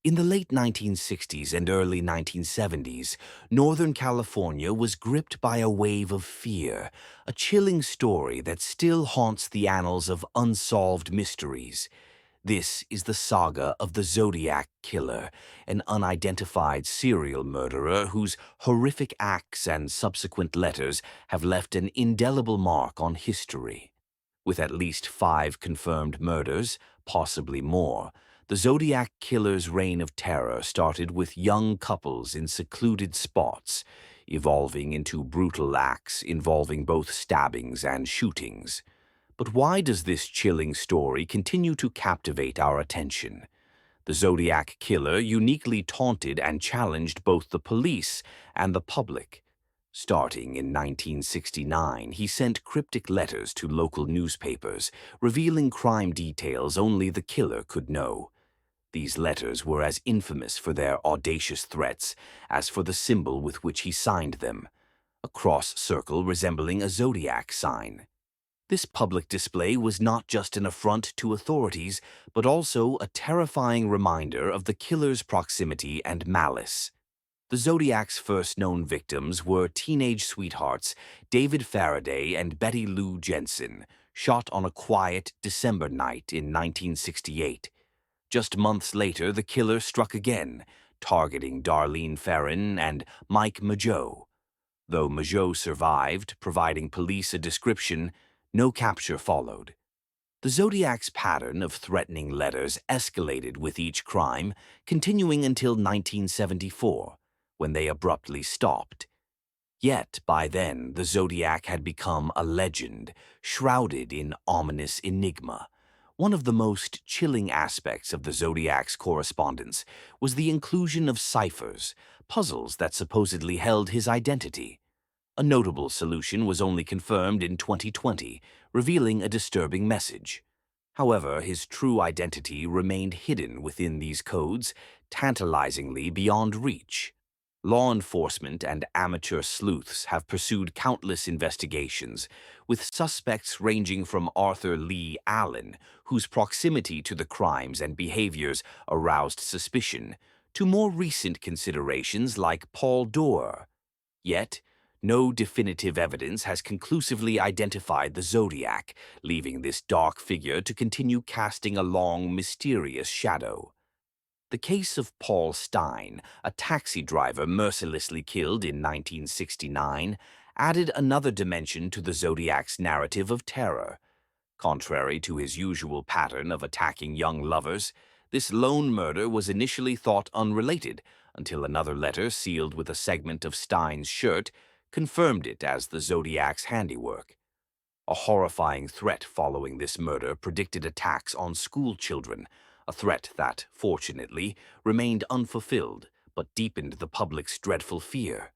In the late 1960s and early 1970s, Northern California was gripped by a wave of fear, a chilling story that still haunts the annals of unsolved mysteries. This is the saga of the Zodiac Killer, an unidentified serial murderer whose horrific acts and subsequent letters have left an indelible mark on history. With at least 5 confirmed murders, possibly more, the Zodiac Killer's reign of terror started with young couples in secluded spots, evolving into brutal acts involving both stabbings and shootings. But why does this chilling story continue to captivate our attention? The Zodiac Killer uniquely taunted and challenged both the police and the public. Starting in 1969, he sent cryptic letters to local newspapers, revealing crime details only the killer could know. These letters were as infamous for their audacious threats as for the symbol with which he signed them, a cross circle resembling a zodiac sign. This public display was not just an affront to authorities, but also a terrifying reminder of the killer's proximity and malice. The Zodiac's first known victims were teenage sweethearts David Faraday and Betty Lou Jensen, shot on a quiet December night in 1968. Just months later, the killer struck again, targeting Darlene Ferrin and Mike Mageau. Though Mageau survived, providing police a description, no capture followed. The Zodiac's pattern of threatening letters escalated with each crime, continuing until 1974, when they abruptly stopped. Yet, by then, the Zodiac had become a legend, shrouded in ominous enigma. One of the most chilling aspects of the Zodiac's correspondence was the inclusion of ciphers, puzzles that supposedly held his identity. A notable solution was only confirmed in 2020, revealing a disturbing message. However, his true identity remained hidden within these codes, tantalizingly beyond reach. Law enforcement and amateur sleuths have pursued countless investigations, with suspects ranging from Arthur Lee Allen, whose proximity to the crimes and behaviors aroused suspicion, to more recent considerations like Paul Dorr. Yet, no definitive evidence has conclusively identified the Zodiac, leaving this dark figure to continue casting a long, mysterious shadow. The case of Paul Stein, a taxi driver mercilessly killed in 1969, added another dimension to the Zodiac's narrative of terror. Contrary to his usual pattern of attacking young lovers, this lone murder was initially thought unrelated until another letter sealed with a segment of Stein's shirt confirmed it as the Zodiac's handiwork. A horrifying threat following this murder predicted attacks on school children, a threat that, fortunately, remained unfulfilled but deepened the public's dreadful fear.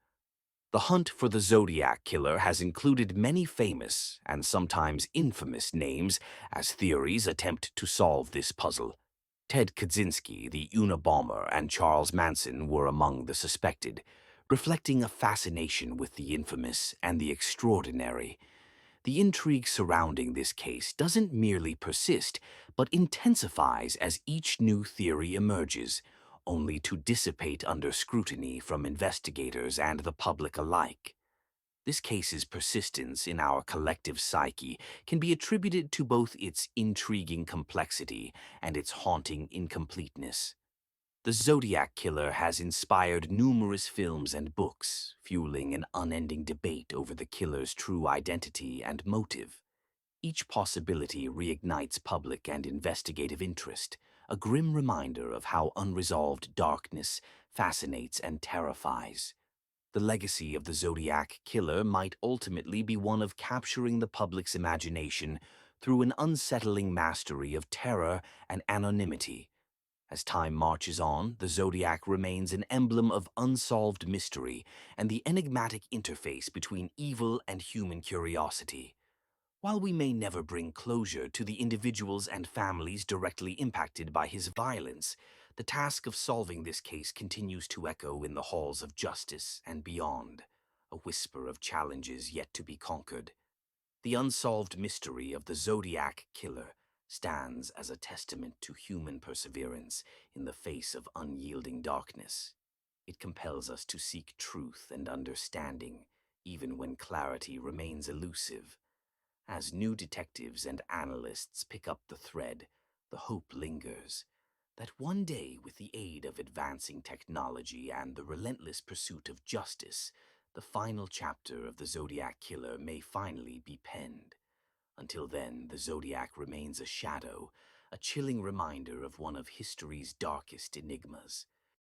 The hunt for the Zodiac Killer has included many famous and sometimes infamous names as theories attempt to solve this puzzle. Ted Kaczynski, the Unabomber, and Charles Manson were among the suspected, reflecting a fascination with the infamous and the extraordinary. The intrigue surrounding this case doesn't merely persist, but intensifies as each new theory emerges, only to dissipate under scrutiny from investigators and the public alike. This case's persistence in our collective psyche can be attributed to both its intriguing complexity and its haunting incompleteness. The Zodiac Killer has inspired numerous films and books, fueling an unending debate over the killer's true identity and motive. Each possibility reignites public and investigative interest, a grim reminder of how unresolved darkness fascinates and terrifies. The legacy of the Zodiac Killer might ultimately be one of capturing the public's imagination through an unsettling mastery of terror and anonymity. As time marches on, the Zodiac remains an emblem of unsolved mystery and the enigmatic interface between evil and human curiosity. While we may never bring closure to the individuals and families directly impacted by his violence, the task of solving this case continues to echo in the halls of justice and beyond, a whisper of challenges yet to be conquered. The unsolved mystery of the Zodiac Killer stands as a testament to human perseverance in the face of unyielding darkness. It compels us to seek truth and understanding, even when clarity remains elusive. As new detectives and analysts pick up the thread, the hope lingers that one day, with the aid of advancing technology and the relentless pursuit of justice, the final chapter of the Zodiac Killer may finally be penned. Until then, the Zodiac remains a shadow, a chilling reminder of one of history's darkest enigmas.